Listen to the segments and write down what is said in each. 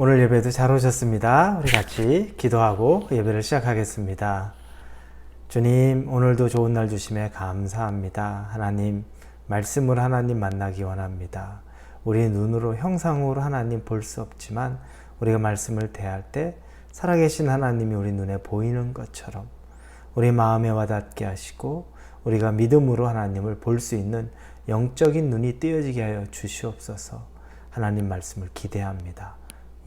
오늘 예배도 잘 오셨습니다. 우리 같이 기도하고 예배를 시작하겠습니다. 주님, 오늘도 좋은 날 주심에 감사합니다. 하나님, 말씀으로 하나님 만나기 원합니다. 우리 눈으로 형상으로 하나님 볼 수 없지만 우리가 말씀을 대할 때 살아계신 하나님이 우리 눈에 보이는 것처럼 우리 마음에 와닿게 하시고 우리가 믿음으로 하나님을 볼 수 있는 영적인 눈이 띄어지게 하여 주시옵소서. 하나님 말씀을 기대합니다.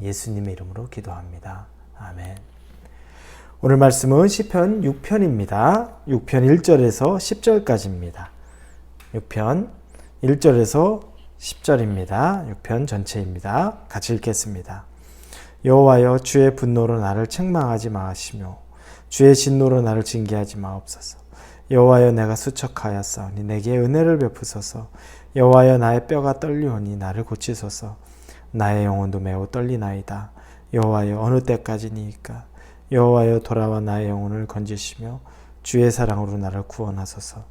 예수님의 이름으로 기도합니다. 아멘. 오늘 말씀은 시편 6편입니다. 6편 1절에서 10절까지입니다. 6편 1절에서 10절입니다. 6편 전체입니다. 같이 읽겠습니다. 여호와여, 주의 분노로 나를 책망하지 마시며 주의 진노로 나를 징계하지 마옵소서. 여호와여, 내가 수척하였사오니 내게 은혜를 베푸소서. 여호와여, 나의 뼈가 떨리오니 나를 고치소서. 나의 영혼도 매우 떨리나이다. 여호와여, 어느 때까지니이까? 여호와여, 돌아와 나의 영혼을 건지시며 주의 사랑으로 나를 구원하소서.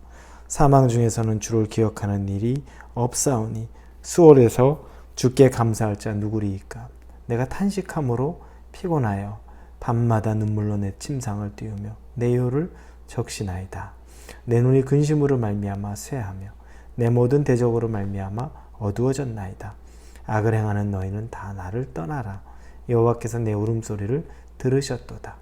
사망 중에서는 주를 기억하는 일이 없사오니 수월에서 주께 감사할 자 누구리이까? 내가 탄식함으로 피곤하여 밤마다 눈물로 내 침상을 띄우며 내 혀를 적시나이다. 내 눈이 근심으로 말미암아 쇠하며 내 모든 대적으로 말미암아 어두워졌나이다. 악을 행하는 너희는 다 나를 떠나라. 여호와께서 내 울음소리를 들으셨도다.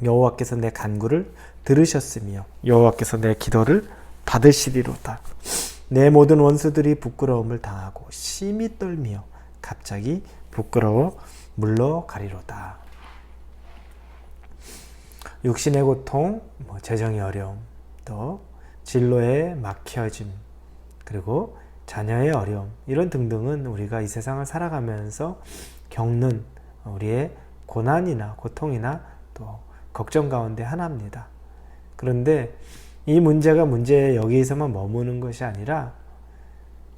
여호와께서 내 간구를 들으셨으며 여호와께서 내 기도를 받으시리로다. 내 모든 원수들이 부끄러움을 당하고 심히 떨며 갑자기 부끄러워 물러가리로다. 육신의 고통, 재정의 어려움, 또 진로의 막혀짐, 그리고 자녀의 어려움, 이런 등등은 우리가 이 세상을 살아가면서 겪는 우리의 고난이나 고통이나 또 걱정 가운데 하나입니다. 그런데 이 문제가 여기에서만 머무는 것이 아니라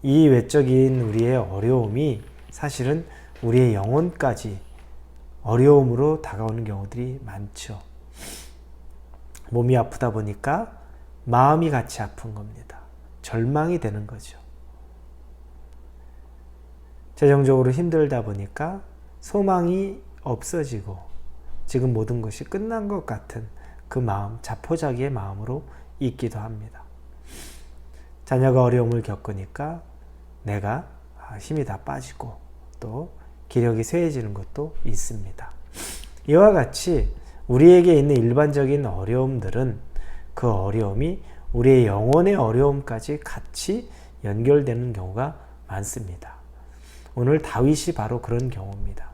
이 외적인 우리의 어려움이 사실은 우리의 영혼까지 어려움으로 다가오는 경우들이 많죠. 몸이 아프다 보니까 마음이 같이 아픈 겁니다. 절망이 되는 거죠. 재정적으로 힘들다 보니까 소망이 없어지고 지금 모든 것이 끝난 것 같은 그 마음, 자포자기의 마음으로 있기도 합니다. 자녀가 어려움을 겪으니까 내가 힘이 다 빠지고 또 기력이 쇠해지는 것도 있습니다. 이와 같이 우리에게 있는 일반적인 어려움들은 그 어려움이 우리의 영혼의 어려움까지 같이 연결되는 경우가 많습니다. 오늘 다윗이 바로 그런 경우입니다.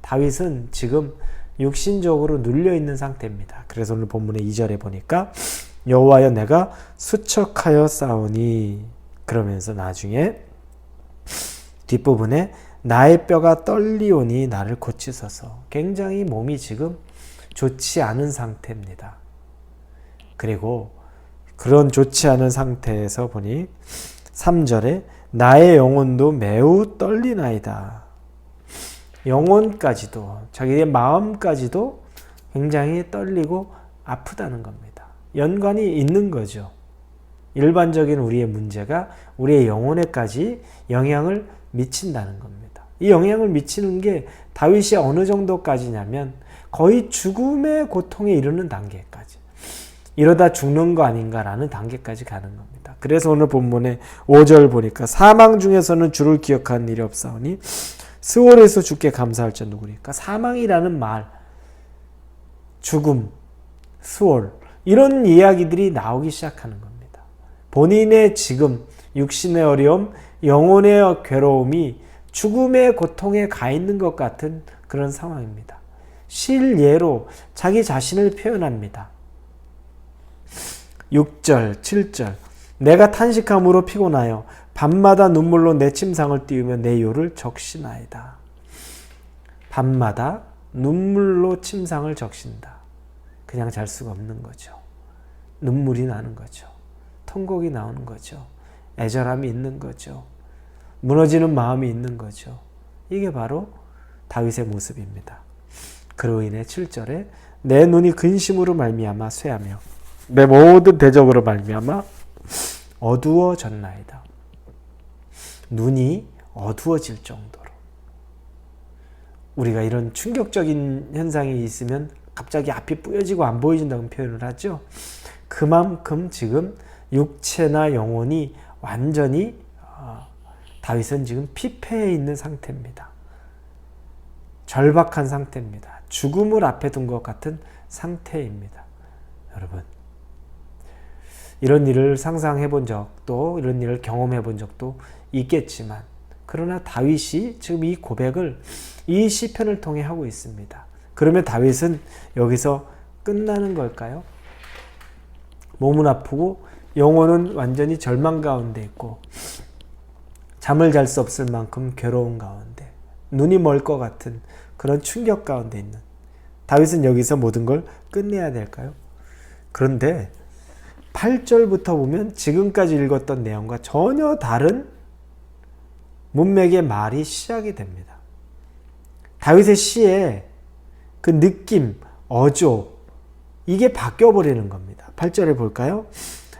다윗은 지금 육신적으로 눌려있는 상태입니다. 그래서 오늘 본문의 2절에 보니까 여호와여, 내가 수척하여 싸우니, 그러면서 나중에 뒷부분에 나의 뼈가 떨리오니 나를 고치소서. 굉장히 몸이 지금 좋지 않은 상태입니다. 그리고 그런 좋지 않은 상태에서 보니 3절에 나의 영혼도 매우 떨리나이다. 영혼까지도, 자기의 마음까지도 굉장히 떨리고 아프다는 겁니다. 연관이 있는 거죠. 일반적인 우리의 문제가 우리의 영혼에까지 영향을 미친다는 겁니다. 이 영향을 미치는 게 다윗이 어느 정도까지냐면 거의 죽음의 고통에 이르는 단계까지, 이러다 죽는 거 아닌가라는 단계까지 가는 겁니다. 그래서 오늘 본문에 5절 보니까 사망 중에서는 주를 기억하는 일이 없사오니 스월에서 주께 감사할 자 누구리까? 사망이라는 말, 죽음, 스월, 이런 이야기들이 나오기 시작하는 겁니다. 본인의 지금 육신의 어려움, 영혼의 괴로움이 죽음의 고통에 가 있는 것 같은 그런 상황입니다. 실예로 자기 자신을 표현합니다. 6절, 7절 내가 탄식함으로 피곤하여 밤마다 눈물로 내 침상을 띄우며 내 혀를 적시나이다. 밤마다 눈물로 침상을 적신다. 그냥 잘 수가 없는 거죠. 눈물이 나는 거죠. 통곡이 나오는 거죠. 애절함이 있는 거죠. 무너지는 마음이 있는 거죠. 이게 바로 다윗의 모습입니다. 그로 인해 7절에 내 눈이 근심으로 말미암아 쇠하며 내 모든 대적으로 말미암아 어두워졌나이다. 눈이 어두워질 정도로 우리가 이런 충격적인 현상이 있으면 갑자기 앞이 뿌여지고 안 보여진다고 표현을 하죠. 그만큼 지금 육체나 영혼이 완전히 다윗은 지금 피폐해 있는 상태입니다. 절박한 상태입니다. 죽음을 앞에 둔 것 같은 상태입니다. 여러분, 이런 일을 상상해 본 적도, 이런 일을 경험해 본 적도 있겠지만, 그러나 다윗이 지금 이 고백을 이 시편을 통해 하고 있습니다. 그러면 다윗은 여기서 끝나는 걸까요? 몸은 아프고 영혼은 완전히 절망 가운데 있고 잠을 잘 수 없을 만큼 괴로운 가운데, 눈이 멀 것 같은 그런 충격 가운데 있는 다윗은 여기서 모든 걸 끝내야 될까요? 그런데 8절부터 보면 지금까지 읽었던 내용과 전혀 다른 문맥의 말이 시작이 됩니다. 다윗의 시에 그 느낌, 어조, 이게 바뀌어버리는 겁니다. 8절에 볼까요?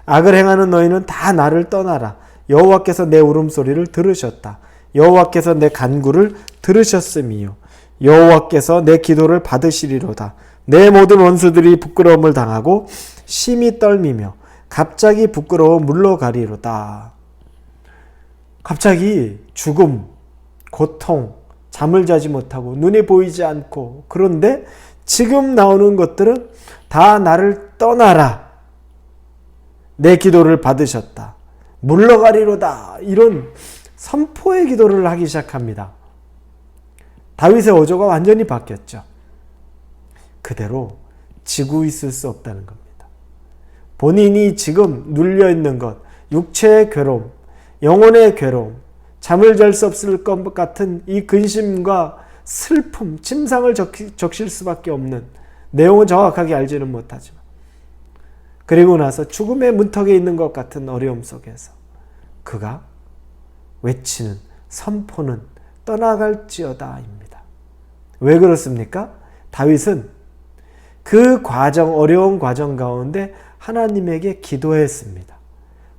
악을 행하는 너희는 다 나를 떠나라. 여호와께서 내 울음소리를 들으셨다. 여호와께서 내 간구를 들으셨음이요. 여호와께서 내 기도를 받으시리로다. 내 모든 원수들이 부끄러움을 당하고 심히 떨미며 갑자기 부끄러워 물러가리로다. 갑자기 죽음, 고통, 잠을 자지 못하고 눈이 보이지 않고, 그런데 지금 나오는 것들은 다 나를 떠나라. 내 기도를 받으셨다. 물러가리로다. 이런 선포의 기도를 하기 시작합니다. 다윗의 어조가 완전히 바뀌었죠. 그대로 지고 있을 수 없다는 겁니다. 본인이 지금 눌려있는 것, 육체의 괴로움, 영혼의 괴로움, 잠을 잘 수 없을 것 같은 이 근심과 슬픔, 침상을 적실 수밖에 없는, 내용은 정확하게 알지는 못하지만, 그리고 나서 죽음의 문턱에 있는 것 같은 어려움 속에서 그가 외치는 선포는 떠나갈지어다입니다. 왜 그렇습니까? 다윗은 그 과정, 어려운 과정 가운데 하나님에게 기도했습니다.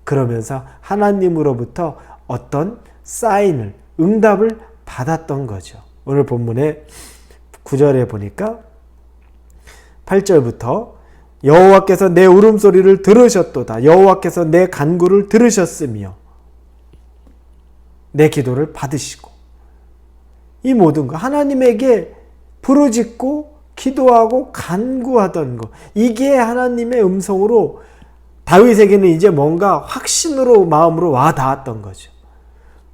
그러면서 하나님으로부터 어떤 사인을, 응답을 받았던 거죠. 오늘 본문의 9절에 보니까 8절부터 여호와께서 내 울음소리를 들으셨도다. 여호와께서 내 간구를 들으셨으며 내 기도를 받으시고, 이 모든 거 하나님에게 부르짖고 기도하고 간구하던 거, 이게 하나님의 음성으로 다윗에게는 이제 뭔가 확신으로, 마음으로 와 닿았던 거죠.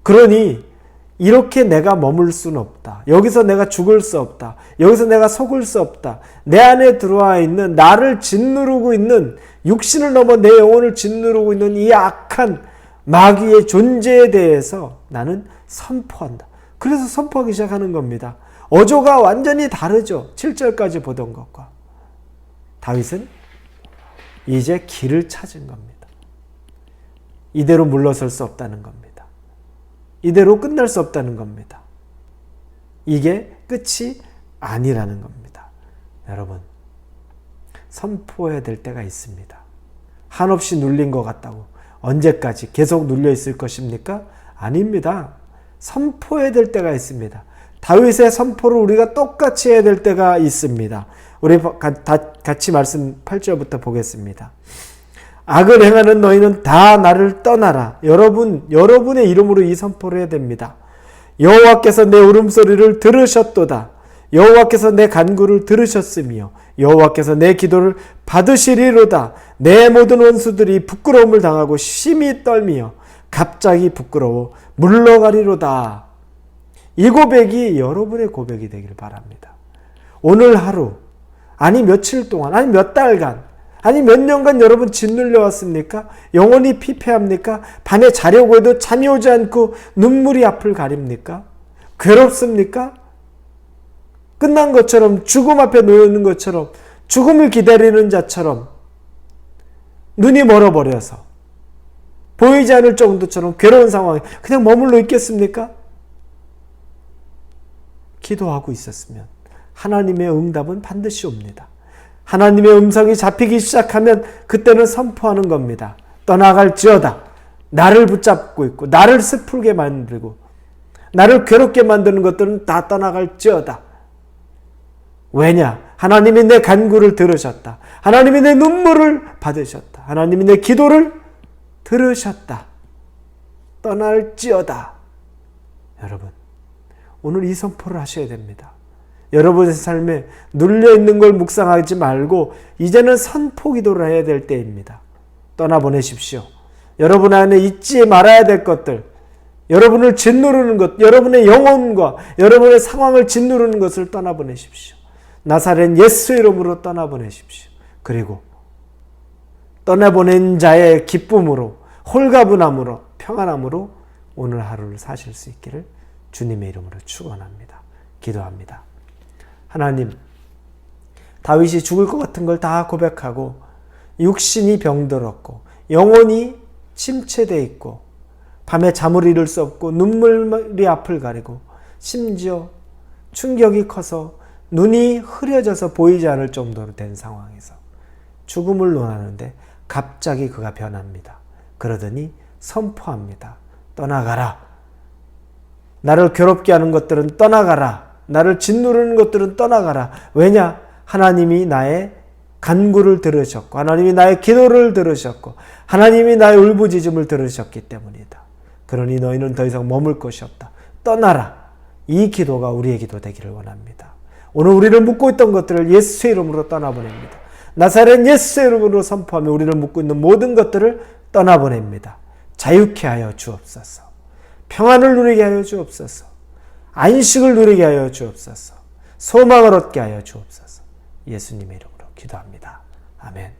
그러니 이렇게 내가 머물 수는 없다. 여기서 내가 죽을 수 없다. 여기서 내가 속을 수 없다. 내 안에 들어와 있는, 나를 짓누르고 있는, 육신을 넘어 내 영혼을 짓누르고 있는 이 악한 마귀의 존재에 대해서 나는 선포한다. 그래서 선포하기 시작하는 겁니다. 어조가 완전히 다르죠. 7절까지 보던 것과. 다윗은 이제 길을 찾은 겁니다. 이대로 물러설 수 없다는 겁니다. 이대로 끝날 수 없다는 겁니다. 이게 끝이 아니라는 겁니다. 여러분, 선포해야 될 때가 있습니다. 한없이 눌린 것 같다고 언제까지 계속 눌려 있을 것입니까? 아닙니다. 선포해야 될 때가 있습니다. 다윗의 선포를 우리가 똑같이 해야 될 때가 있습니다. 우리 같이 말씀 8절부터 보겠습니다. 악을 행하는 너희는 다 나를 떠나라. 여러분의 이름으로 이 선포를 해야 됩니다. 여호와께서 내 울음소리를 들으셨도다. 여호와께서 내 간구를 들으셨으며 여호와께서 내 기도를 받으시리로다. 내 모든 원수들이 부끄러움을 당하고 심히 떨미며 갑자기 부끄러워 물러가리로다. 이 고백이 여러분의 고백이 되길 바랍니다. 오늘 하루, 아니 며칠 동안, 아니 몇 달간, 아니 몇 년간 여러분 짓눌려 왔습니까? 영혼이 피폐합니까? 밤에 자려고 해도 잠이 오지 않고 눈물이 앞을 가립니까? 괴롭습니까? 끝난 것처럼, 죽음 앞에 놓여 있는 것처럼, 죽음을 기다리는 자처럼 눈이 멀어버려서 보이지 않을 정도처럼 괴로운 상황에 그냥 머물러 있겠습니까? 기도하고 있었으면 하나님의 응답은 반드시 옵니다. 하나님의 음성이 잡히기 시작하면 그때는 선포하는 겁니다. 떠나갈지어다. 나를 붙잡고 있고 나를 슬프게 만들고 나를 괴롭게 만드는 것들은 다 떠나갈지어다. 왜냐? 하나님이 내 간구를 들으셨다. 하나님이 내 눈물을 받으셨다. 하나님이 내 기도를 들으셨다. 떠날지어다. 여러분, 오늘 이 선포를 하셔야 됩니다. 여러분의 삶에 눌려있는 걸 묵상하지 말고 이제는 선포 기도를 해야 될 때입니다. 떠나보내십시오. 여러분 안에 잊지 말아야 될 것들, 여러분을 짓누르는 것, 여러분의 영혼과 여러분의 상황을 짓누르는 것을 떠나보내십시오. 나사렛 예수 이름으로 떠나보내십시오. 그리고 떠나보낸 자의 기쁨으로, 홀가분함으로, 평안함으로 오늘 하루를 사실 수 있기를 주님의 이름으로 축원합니다. 기도합니다. 하나님, 다윗이 죽을 것 같은 걸 다 고백하고 육신이 병들었고 영혼이 침체되어 있고 밤에 잠을 이룰 수 없고 눈물이 앞을 가리고 심지어 충격이 커서 눈이 흐려져서 보이지 않을 정도로 된 상황에서 죽음을 논하는데 갑자기 그가 변합니다. 그러더니 선포합니다. 떠나가라. 나를 괴롭게 하는 것들은 떠나가라. 나를 짓누르는 것들은 떠나가라. 왜냐? 하나님이 나의 간구를 들으셨고 하나님이 나의 기도를 들으셨고 하나님이 나의 울부짖음을 들으셨기 때문이다. 그러니 너희는 더 이상 머물 것이 없다. 떠나라. 이 기도가 우리의 기도 되기를 원합니다. 오늘 우리를 묶고 있던 것들을 예수의 이름으로 떠나보냅니다. 나사렛 예수의 이름으로 선포하며 우리를 묶고 있는 모든 것들을 떠나보냅니다. 자유케 하여 주옵소서. 평안을 누리게 하여 주옵소서. 안식을 누리게 하여 주옵소서. 소망을 얻게 하여 주옵소서. 예수님의 이름으로 기도합니다. 아멘.